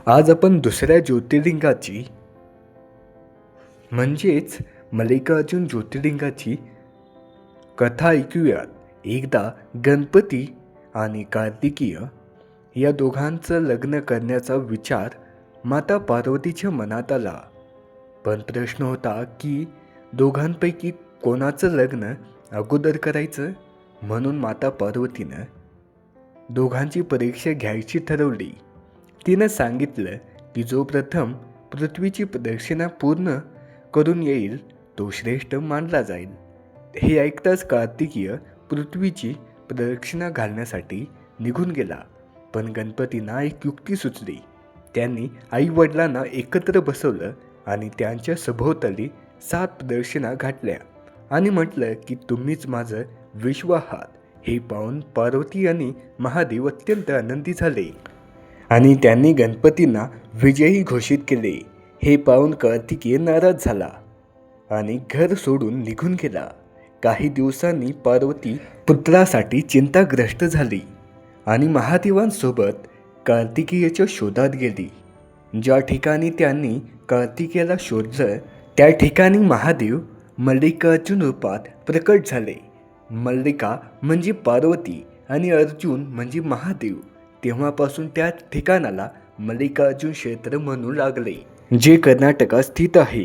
आज आपण दुसऱ्या ज्योतिर्लिंगाची म्हणजेच मल्लिकार्जुन ज्योतिर्लिंगाची कथा ऐकूयात. एकदा गणपती आणि कार्तिकीय या दोघांचं लग्न करण्याचा विचार माता पार्वतीच्या मनात आला. पण प्रश्न होता की दोघांपैकी कोणाचं लग्न अगोदर करायचं. म्हणून माता पार्वतीनं दोघांची परीक्षा घ्यायची ठरवली. तिनं सांगितलं की जो प्रथम पृथ्वीची प्रदक्षिणा पूर्ण करून येईल तो श्रेष्ठ मानला जाईल. हे ऐकताच कार्तिकीय पृथ्वीची प्रदक्षिणा घालण्यासाठी निघून गेला. पण गणपतींना एक युक्ती सुचली. त्यांनी आई वडिलांना एकत्र बसवलं आणि त्यांच्या सभोवताली 7 प्रदक्षिणा घातल्या आणि म्हटलं की तुम्हीच माझं विश्व आहात. हे पाहून पार्वती आणि महादेव अत्यंत आनंदी झाले आणि त्यांनी गणपतींना विजयी घोषित केले. हे पाहून कार्तिकेय नाराज झाला आणि घर सोडून निघून गेला. काही दिवसांनी पार्वती पुत्रासाठी चिंताग्रस्त झाली आणि महादेवांसोबत कार्तिकेयाच्या शोधात गेली. ज्या ठिकाणी त्यांनी कार्तिकेयाला शोधलं त्या ठिकाणी महादेव मल्लिकार्जुन रूपात प्रकट झाले. मल्लिका म्हणजे पार्वती आणि अर्जुन म्हणजे महादेव. तेव्हापासून त्या ठिकाणाला मल्लिकार्जुन क्षेत्र म्हणू लागले, जे कर्नाटकात स्थित आहे.